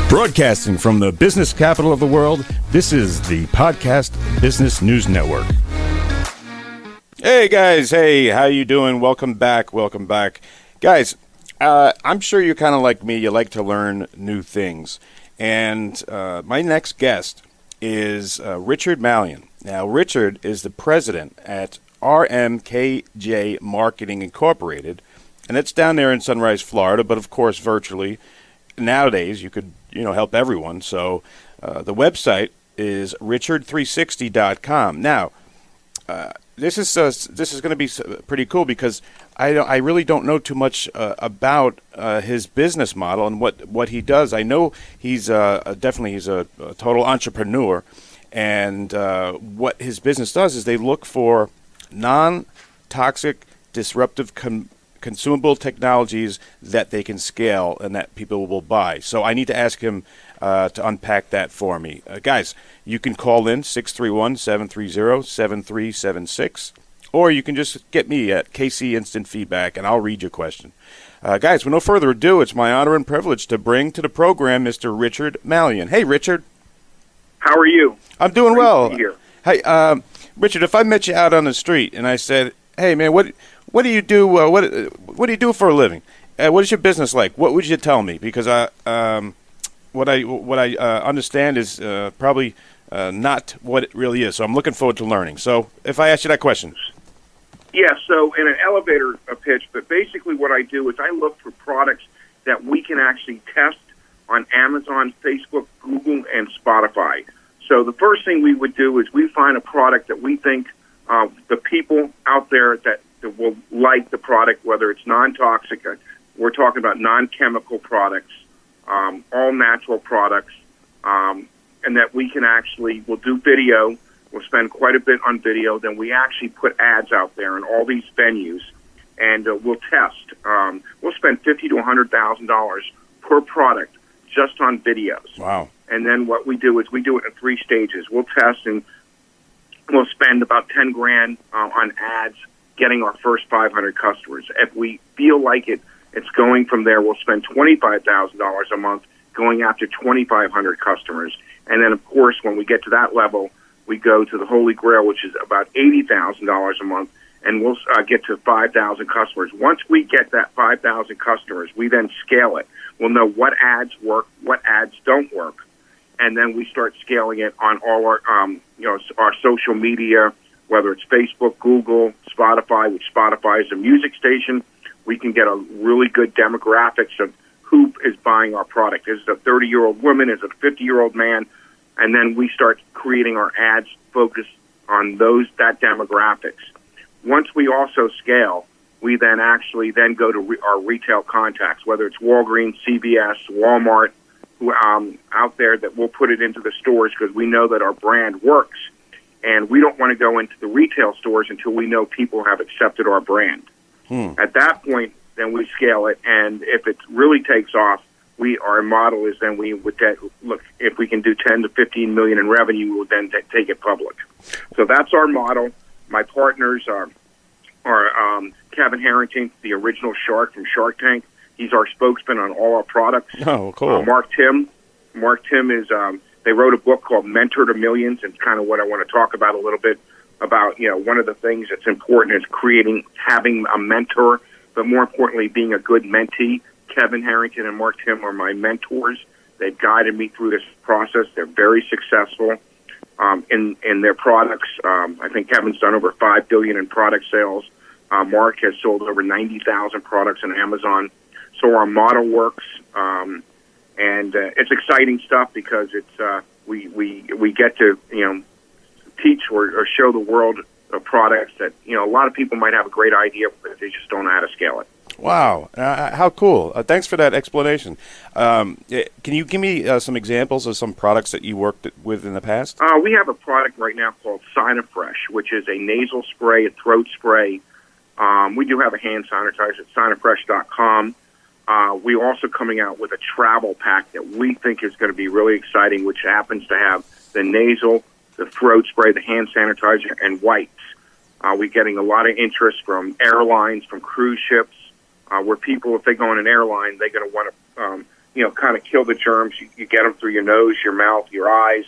Broadcasting from the business capital of the world, this is the Podcast Business News Network. Hey guys, hey, how you doing? Welcome back. Guys, I'm sure you're kind of like me. You like to learn new things. And my next guest is Richard Mallion. Now, Richard is the president at RMKJ Marketing Incorporated, and it's down there in Sunrise, Florida, but of course virtually. Nowadays, you could help everyone. So the website is richard360.com. Now, this is going to be pretty cool because I really don't know too much about his business model and what he does. I know he's a total entrepreneur, and what his business does is they look for non-toxic, disruptive consumable technologies that they can scale and that people will buy. So I need to ask him to unpack that for me. Guys, you can call in 631-730-7376, or you can just get me at KC Instant Feedback, and I'll read your question. Guys, with no further ado, it's my honor and privilege to bring to the program Mr. Richard Mallion. Hey, Richard. How are you? I'm doing well. Here. Hey, Richard, if I met you out on the street and I said, hey, man, what do you do? What do you do for a living? What is your business like? What would you tell me? Because what I understand is probably not what it really is. So I'm looking forward to learning. So if I ask you that question. Yeah. So in an elevator pitch, but basically what I do is I look for products that we can actually test on Amazon, Facebook, Google, and Spotify. So the first thing we would do is we find a product that we think the people out there that will like the product, whether it's non-toxic. We're talking about non-chemical products, all natural products, and that we can we'll do video. We'll spend quite a bit on video. Then we actually put ads out there in all these venues, and we'll test. We'll spend $50,000 to $100,000 per product just on videos. Wow. And then what we do is we do it in 3 stages. We'll test and we'll spend about $10,000 on ads, getting our first 500 customers. If we feel like it's going from there, we'll spend $25,000 a month going after 2,500 customers. And then, of course, when we get to that level, we go to the Holy Grail, which is about $80,000 a month, and we'll get to 5,000 customers. Once we get that 5,000 customers, we then scale it. We'll know what ads work, what ads don't work, and then we start scaling it on all our our social media, whether it's Facebook, Google, Spotify, which Spotify is a music station. We can get a really good demographics of who is buying our product. Is it a 30-year-old woman? Is it a 50-year-old man? And then we start creating our ads focused on that demographics. Once we also scale, we then go to our retail contacts, whether it's Walgreens, CVS, Walmart, who out there that we'll put it into the stores because we know that our brand works. And we don't want to go into the retail stores until we know people have accepted our brand. At that point, then we scale it, and if it really takes off, our model is then we would look if we can do 10 to 15 million in revenue, we'll then take it public. So that's our model. My partners are Kevin Harrington, the original shark from Shark Tank. He's our spokesman on all our products. Oh, cool. Mark Tim is. They wrote a book called Mentor to Millions, and kind of what I want to talk about a little bit about. One of the things that's important is having a mentor, but more importantly, being a good mentee. Kevin Harrington and Mark Tim are my mentors. They've guided me through this process. They're very successful in their products. I think Kevin's done over $5 billion in product sales. Mark has sold over 90,000 products on Amazon. So our model works, and it's exciting stuff because it's we get to teach or show the world products that a lot of people might have a great idea, but they just don't know how to scale it. Wow, how cool! Thanks for that explanation. Can you give me some examples of some products that you worked with in the past? We have a product right now called Sinafresh, which is a nasal spray, a throat spray. We do have a hand sanitizer at Sinafresh.com. We're also coming out with a travel pack that we think is going to be really exciting, which happens to have the nasal, the throat spray, the hand sanitizer, and wipes. We're getting a lot of interest from airlines, from cruise ships, where people, if they go on an airline, they're going to want to, kind of kill the germs. You get them through your nose, your mouth, your eyes,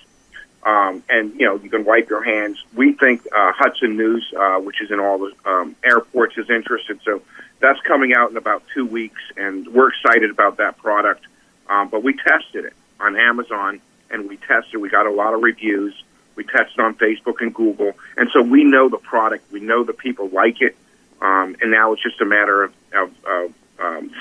and, you can wipe your hands. We think Hudson News, which is in all the airports, is interested. So that's coming out in about 2 weeks, and we're excited about that product. But we tested it on Amazon, and we got a lot of reviews. We tested on Facebook and Google, and so we know the product. We know the people like it, and now it's just a matter of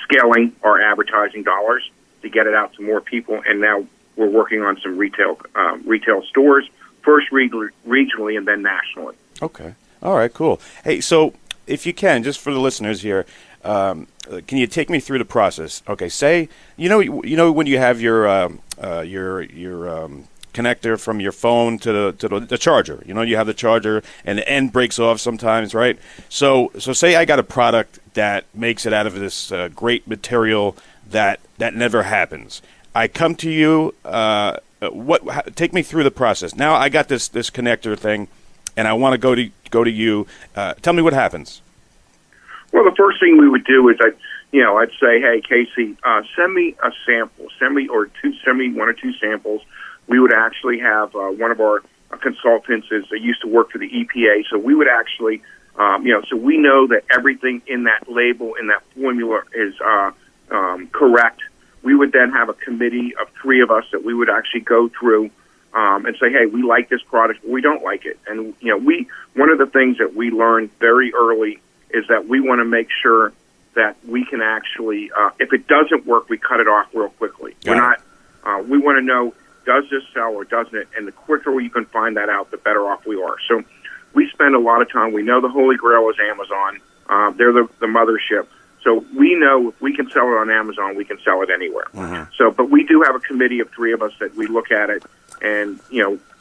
scaling our advertising dollars to get it out to more people. And now we're working on some retail stores, first regionally and then nationally. Okay. All right, cool. Hey, so if you can, just for the listeners here, can you take me through the process? Okay, say you know when you have your connector from your phone to the charger. You have the charger and the end breaks off sometimes, right? So say I got a product that makes it out of this great material that never happens. I come to you. Take me through the process. Now I got this connector thing, and I want to go to you. Tell me what happens. Well, the first thing we would do is I'd say, hey, Casey, send me a sample. Send me one or two samples. We would actually have one of our consultants used to work for the EPA, so we would actually, so we know that everything in that label, in that formula is correct. We would then have a committee of 3 of us that we would actually go through and say, hey, we like this product, but we don't like it. And, one of the things that we learned very early is that we want to make sure that we can actually, if it doesn't work, we cut it off real quickly. We want to know, does this sell or doesn't it? And the quicker you can find that out, the better off we are. So we spend a lot of time. We know the Holy Grail is Amazon. They're the mothership. So we know if we can sell it on Amazon, we can sell it anywhere. Mm-hmm. So, but we do have a committee of 3 of us that we look at it, and,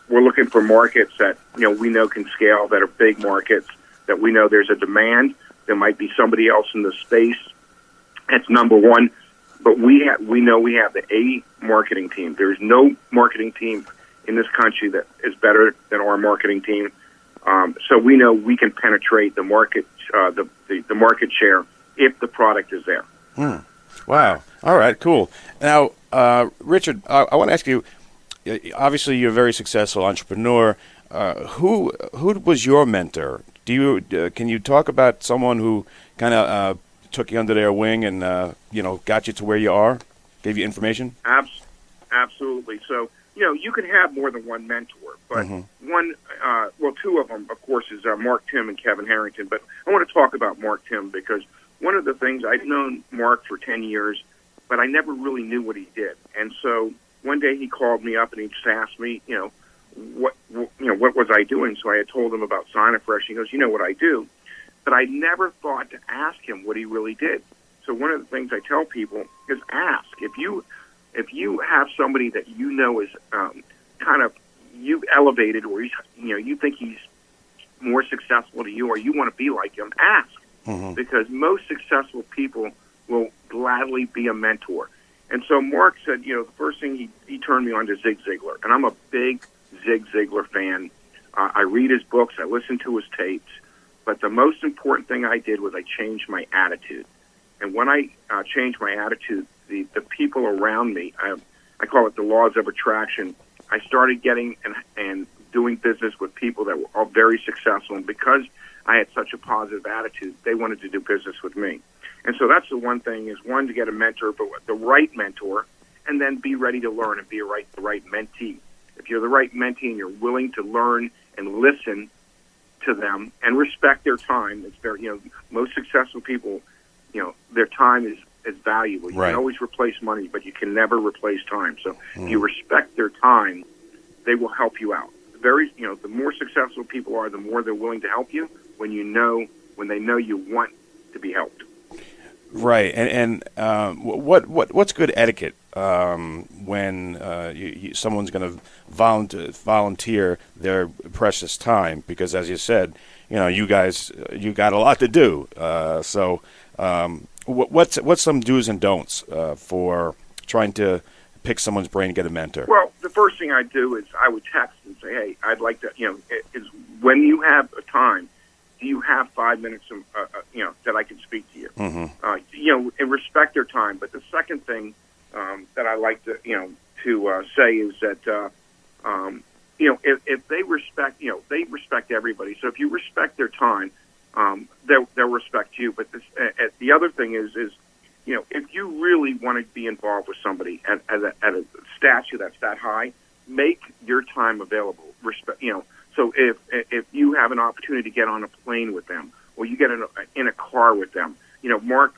we're looking for markets that, we know can scale, that are big markets, that we know there's a demand. There might be somebody else in the space. That's number one. But we know we have the A marketing team. There's no marketing team in this country that is better than our marketing team. So we know we can penetrate the market, the market share if the product is there. Wow. All right. Cool. Now, Richard, I want to ask you. Obviously, you're a very successful entrepreneur. Who was your mentor? Can you talk about someone who kind of took you under their wing and got you to where you are, gave you information? Absolutely. So you can have more than one mentor, but one, 2 of them, of course, is Mark Tim and Kevin Harrington. But I want to talk about Mark Tim because one of the things, I've known Mark for 10 years, but I never really knew what he did. And so one day he called me up and he just asked me, what was I doing? So I had told him about Sinafresh. He goes, you know what I do? But I never thought to ask him what he really did. So one of the things I tell people is ask. If you have somebody that is kind of you've elevated, or you think he's more successful to you, or you want to be like him, ask. Mm-hmm. Because most successful people will gladly be a mentor. And so Mark said, the first thing he turned me on to Zig Ziglar, and I'm a big Zig Ziglar fan. I read his books, I listen to his tapes. But the most important thing I did was I changed my attitude. And when I changed my attitude, the people around me, I call it the laws of attraction, I started getting and doing business with people that were all very successful. And because I had such a positive attitude, they wanted to do business with me. And so that's the one thing, is one, to get a mentor, but the right mentor, and then be ready to learn and be the right mentee. If you're the right mentee and you're willing to learn and listen to them and respect their time, it's very, most successful people, their time is valuable. You can always replace money, but you can never replace time. So if you respect their time, they will help you out. The more successful people are, the more they're willing to help you when they know you want to be helped. Right, and what's good etiquette when someone's going to volunteer their precious time? Because as you said, you got a lot to do. So what's some do's and don'ts for trying to pick someone's brain and get a mentor? Well, the first thing I do is I would text and say, hey, I'd like to, is when you have a time, do you have 5 minutes, that I can speak to you? Mm-hmm. And respect their time. But the second thing that I like to, say is that, if they respect, they respect everybody. So if you respect their time, they'll respect you. But the other thing is, if you really want to be involved with somebody at a statue that's that high, make your time available. So if you have an opportunity to get on a plane with them, or you get in a car with them, Mark,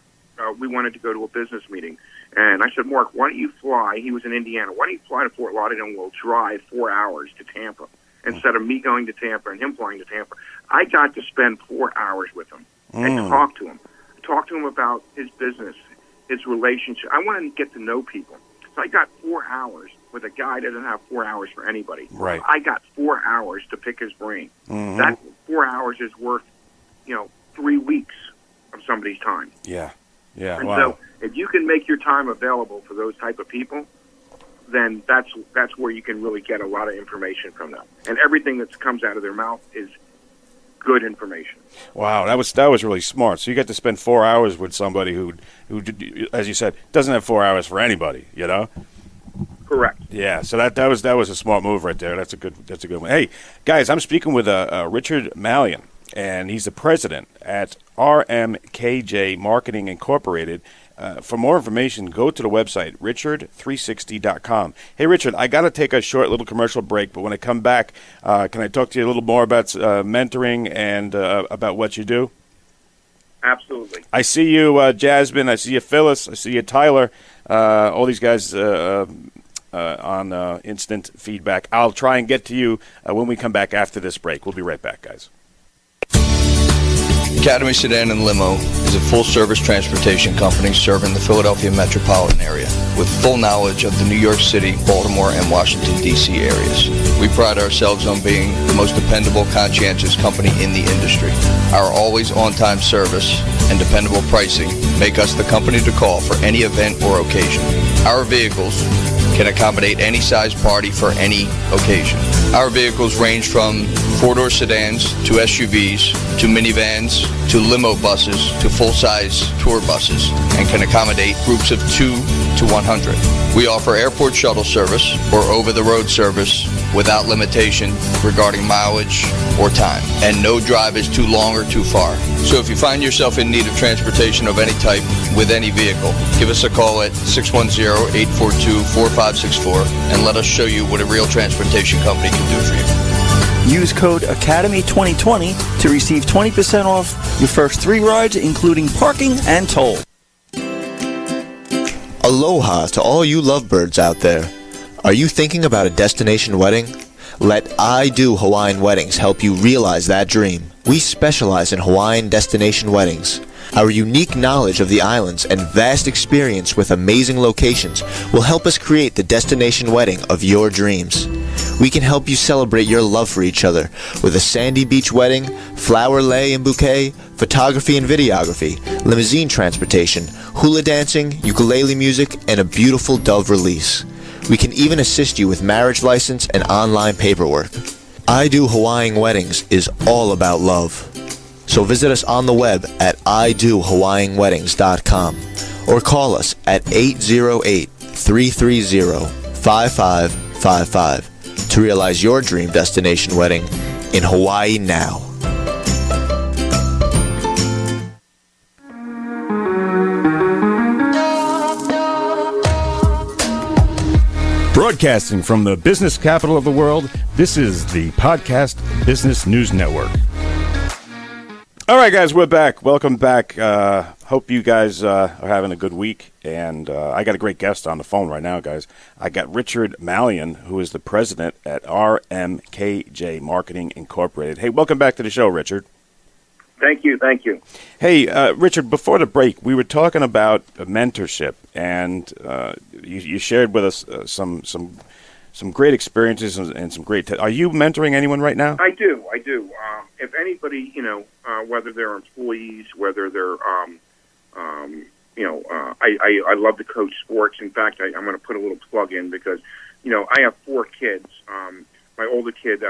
we wanted to go to a business meeting, and I said, Mark, why don't you fly? He was in Indiana. Why don't you fly to Fort Lauderdale and we'll drive 4 hours to Tampa instead of me going to Tampa and him flying to Tampa? I got to spend 4 hours with him and talk to him about his business, his relationship. I want to get to know people. So I got 4 hours with a guy that doesn't have 4 hours for anybody. Right. I got 4 hours to pick his brain. Mm-hmm. That 4 hours is worth, 3 weeks of somebody's time. Yeah. Yeah. And wow. so if you can make your time available for those type of people, then that's where you can really get a lot of information from them. And everything that comes out of their mouth is good information. Wow, that was really smart. So you get to spend 4 hours with somebody who, as you said, doesn't have 4 hours for anybody. Correct. Yeah. So that was a smart move right there. That's a good one. Hey guys, I'm speaking with Richard Mallion, and he's the president at RMKJ Marketing Incorporated. For more information, go to the website, richard360.com. Hey, Richard, I got to take a short little commercial break, but when I come back, can I talk to you a little more about mentoring and about what you do? Absolutely. I see you, Jasmine. I see you, Phyllis. I see you, Tyler. All these guys on instant feedback. I'll try and get to you when we come back after this break. We'll be right back, guys. Academy Sedan and Limo is a full-service transportation company serving the Philadelphia metropolitan area with full knowledge of the New York City, Baltimore, and Washington, D.C. areas. We pride ourselves on being the most dependable, conscientious company in the industry. Our always on-time service and dependable pricing make us the company to call for any event or occasion. Our vehicles can accommodate any size party for any occasion. Our vehicles range from four-door sedans to SUVs to minivans to limo buses to full-size tour buses and can accommodate groups of 2 to 100. We offer airport shuttle service or over-the-road service without limitation regarding mileage or time, and no drive is too long or too far. So if you find yourself in need of transportation of any type with any vehicle, give us a call at 610-842-4564 and let us show you what a real transportation company can do for you. Use code ACADEMY2020 to receive 20% off your first 3 rides, including parking and toll. Aloha to all you lovebirds out there. Are you thinking about a destination wedding? Let I Do Hawaiian Weddings help you realize that dream. We specialize in Hawaiian destination weddings. Our unique knowledge of the islands and vast experience with amazing locations will help us create the destination wedding of your dreams. We can help you celebrate your love for each other with a sandy beach wedding, flower lei and bouquet, photography and videography, limousine transportation, hula dancing, ukulele music, and a beautiful dove release. We can even assist you with marriage license and online paperwork. I Do Hawaiian Weddings is all about love. So visit us on the web at idoohawaiianweddings.com or call us at 808-330-5555 to realize your dream destination wedding in Hawaii now. Broadcasting from the business capital of the world, this is the Podcast Business News Network. All right, guys, we're back. Welcome back. Hope you guys are having a good week. And I got a great guest on the phone right now, guys. I got Richard Mallion, who is the president at RMKJ Marketing Incorporated. Hey, welcome back to the show, Richard. Thank you. Hey, Richard, before the break, we were talking about mentorship, and you shared with us some great experiences and some great. Are you mentoring anyone right now? I do. If anybody, whether they're employees, whether they're, I love to coach sports. In fact, I'm going to put a little plug in because, I have 4 kids. My older kid,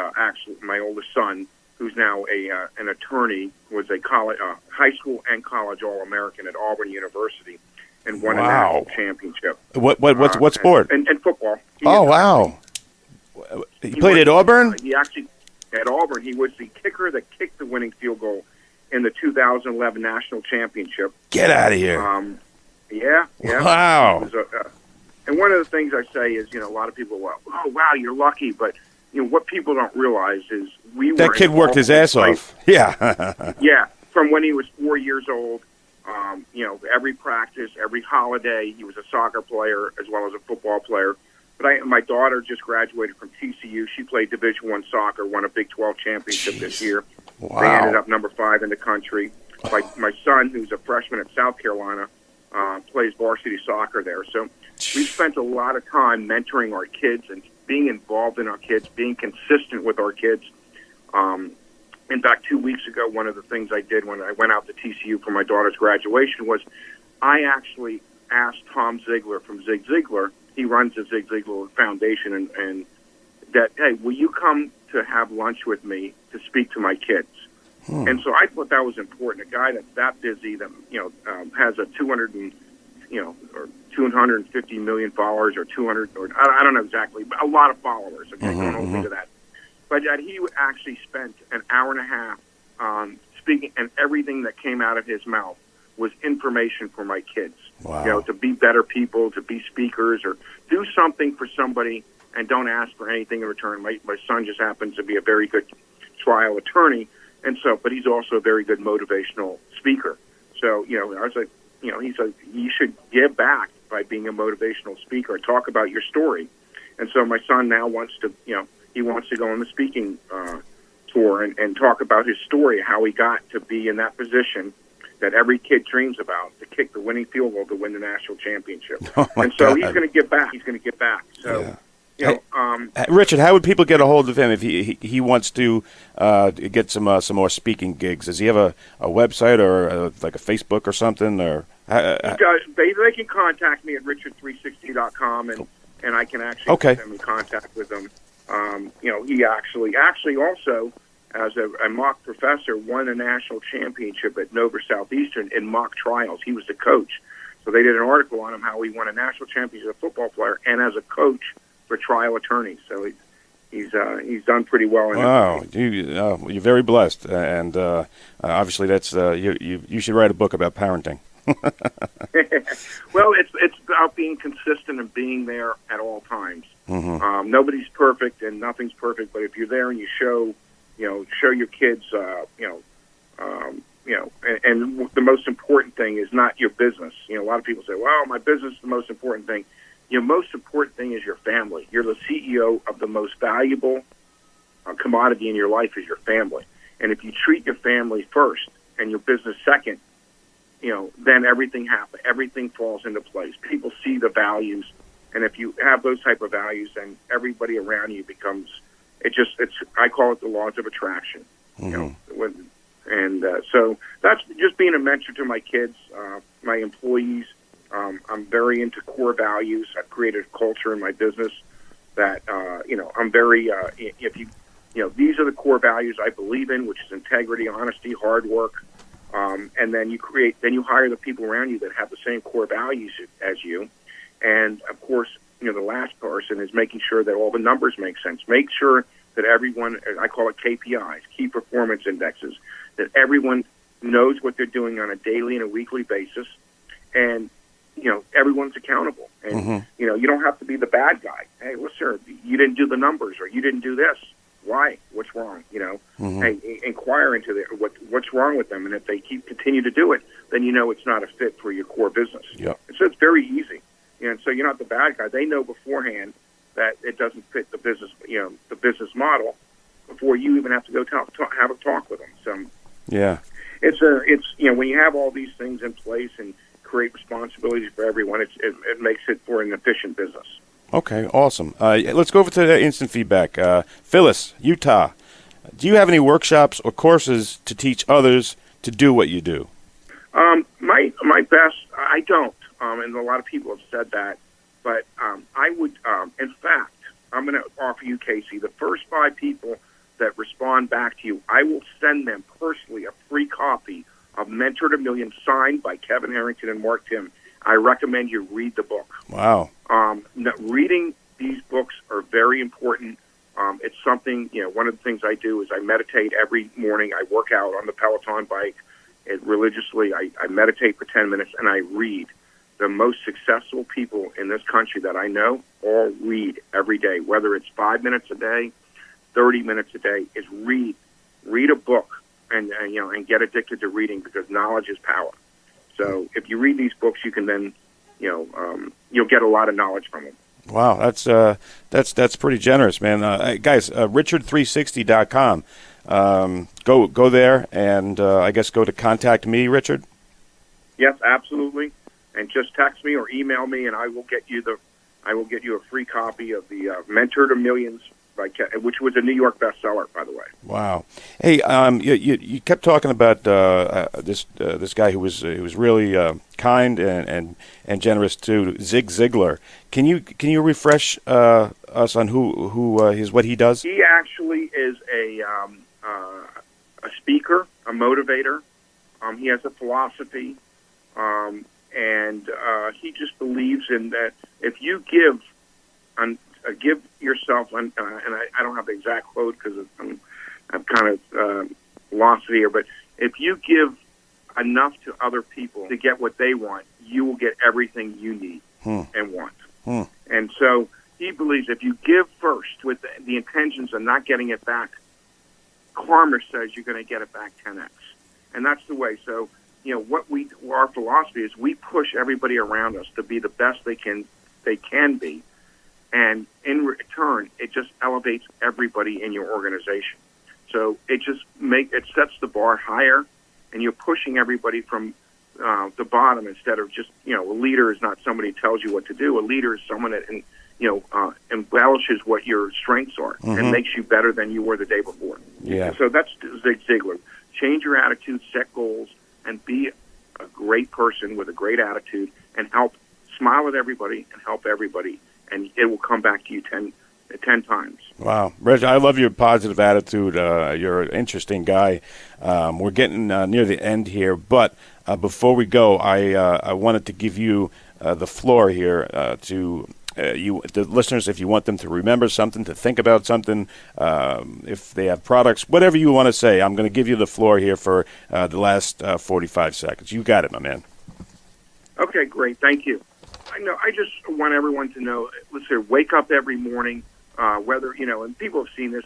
my oldest son, who's now an attorney, was a college, high school and college All-American at Auburn University, and won a national championship. What sport? And football. Wow. He played at Auburn? He actually, at Auburn, he was the kicker that kicked the winning field goal in the 2011 national championship. Get out of here. Yeah. Wow. And one of the things I say is, a lot of people, oh, wow, you're lucky. But, what people don't realize is that kid worked his ass off. Yeah. Yeah. From when he was 4 years old, every practice, every holiday, he was a soccer player as well as a football player. But my daughter just graduated from TCU. She played Division I soccer, won a Big 12 championship this year. Wow. They ended up number 5 in the country. My son, who's a freshman at South Carolina, plays varsity soccer there. So we've spent a lot of time mentoring our kids and being involved in our kids, being consistent with our kids. In fact, 2 weeks ago, one of the things I did when I went out to TCU for my daughter's graduation was I actually asked Tom Ziegler from Zig Ziglar. He runs the Zig Ziglar Foundation, and that, hey, will you come to have lunch with me to speak to my kids? And so I thought that was important. A guy that's that busy, that has a 250 million followers, or 200, or I don't know exactly, but a lot of followers. Okay, don't hold me to that. But that he actually spent an hour and a half speaking, and everything that came out of his mouth was information for my kids. Wow. To be better people, to be speakers, or do something for somebody and don't ask for anything in return. My son just happens to be a very good trial attorney, but he's also a very good motivational speaker. So, I was like, he said, you should give back by being a motivational speaker, talk about your story. And so my son now wants to, he wants to go on the speaking tour and talk about his story, how he got to be in that position that every kid dreams about, to kick the winning field goal to win the national championship. And so he's going to give back. He's going to give back. So, Richard, how would people get a hold of him if he wants to get some more speaking gigs? Does he have a website or like a Facebook or something? Or they can contact me at richard360.com, and I can actually put them in contact with them. He actually also, as a mock professor, won a national championship at Nova Southeastern in mock trials. He was the coach. So they did an article on him, how he won a national championship as a football player and as a coach for trial attorneys. So he's done pretty well. Wow, you're very blessed, and obviously that's you should write a book about parenting. Well, it's about being consistent and being there at all times. Nobody's perfect and nothing's perfect, but if you're there and you show your kids, and the most important thing is not your business. A lot of people say, well, my business is the most important thing. Most important thing is your family. You're the CEO of the most valuable commodity in your life is your family. And if you treat your family first and your business second, then everything happens. Everything falls into place. People see the values. And if you have those type of values, then everybody around you becomes, I call it the laws of attraction. So that's just being a mentor to my kids, my employees. I'm very into core values. I've created a culture in my business that, I'm very, these are the core values I believe in, which is integrity, honesty, hard work. And then you hire the people around you that have the same core values as you. And of course, the last person is making sure that all the numbers make sense. Make sure that everyone, I call it KPIs, key performance indexes, that everyone knows what they're doing on a daily and a weekly basis. And, everyone's accountable. And, you don't have to be the bad guy. Hey, well, sir, you didn't do the numbers, or you didn't do this. Why? What's wrong? Hey, inquire into what's wrong with them. And if they continue to do it, then it's not a fit for your core business. Yep. And so it's very easy. And so you're not the bad guy. They know beforehand that it doesn't fit the business, the business model, before you even have to go have a talk with them. So yeah, it's when you have all these things in place and create responsibilities for everyone, it makes it for an efficient business. Okay, awesome. Let's go over to the instant feedback. Phyllis, Utah. Do you have any workshops or courses to teach others to do what you do? My best, I don't. And a lot of people have said that, but I would. In fact, I'm going to offer you, Casey, the first 5 people that respond back to you, I will send them personally a free copy of Mentor to Millions signed by Kevin Harrington and Mark Tim. I recommend you read the book. Wow. Reading these books are very important. It's something, one of the things I do is I meditate every morning. I work out on the Peloton bike religiously. I meditate for 10 minutes, and I read. The most successful people in this country that I know all read every day, whether it's 5 minutes a day, 30 minutes a day, is read. Read a book and get addicted to reading, because knowledge is power. So if you read these books, you can then, you'll get a lot of knowledge from them. Wow, that's pretty generous, man. Guys, Richard360.com. Go there, and I guess go to contact me, Richard. Yes, absolutely. And just text me or email me, and I will get you a free copy of the Mentor to Millions, which was a New York bestseller, by the way. Wow. Hey, you kept talking about this guy who was really kind and generous too, Zig Ziglar. Can you refresh us on what he does? He actually is a speaker, a motivator. He has a philosophy, and he just believes in that if you give yourself, and I don't have the exact quote because I'm kind of lost here, but if you give enough to other people to get what they want, you will get everything you need and want. And so he believes if you give first with the intentions of not getting it back, karma says you're going to get it back 10x. And that's the way. So, our philosophy is we push everybody around us to be the best they can be. And in return, it just elevates everybody in your organization. So it sets the bar higher, and you're pushing everybody from the bottom instead of just, a leader is not somebody who tells you what to do. A leader is someone that, embellishes what your strengths are and makes you better than you were the day before. Yeah. And so that's Zig Ziglar. Change your attitude, set goals, and be a great person with a great attitude, and smile at everybody and help everybody, and it will come back to you 10 times. Wow. Reg, I love your positive attitude. You're an interesting guy. We're getting near the end here, but before we go, I wanted to give you the floor here to the listeners, if you want them to remember something, to think about something, if they have products, whatever you want to say. I'm going to give you the floor here for the last 45 seconds. You got it, my man. Okay, great. Thank you. I just want everyone to know, listen, wake up every morning, whether, and people have seen this,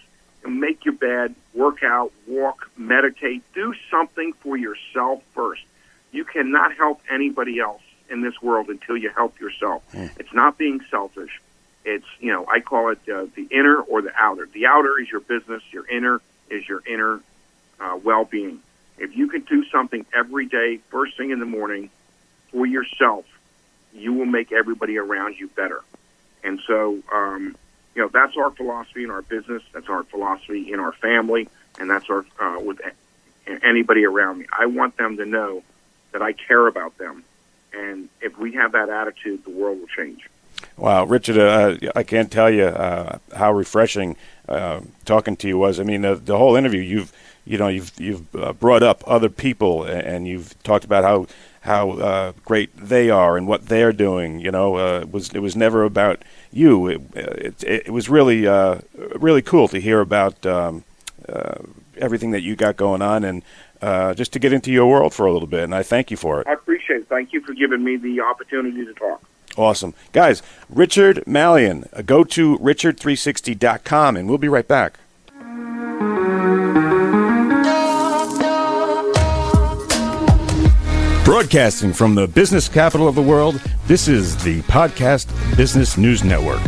make your bed, work out, walk, meditate, do something for yourself first. You cannot help anybody else in this world until you help yourself. It's not being selfish. It's, I call it the inner or the outer. The outer is your business. Your inner is your inner well-being. If you can do something every day, first thing in the morning, for yourself, you will make everybody around you better. And so, that's our philosophy in our business. That's our philosophy in our family. And that's our with anybody around me. I want them to know that I care about them. And if we have that attitude, the world will change. Wow, Richard, I can't tell you how refreshing talking to you was. I mean, the whole interview, you've brought up other people, and you've talked about how great they are and what they're doing. It was never about you. It was really cool to hear about everything that you got going on, and just to get into your world for a little bit. And I thank you for it. I appreciate it. Thank you for giving me the opportunity to talk. Awesome. Guys, Richard Mallion, go to richard360.com, and we'll be right back. Broadcasting from the business capital of the world, this is the Podcast Business News Network.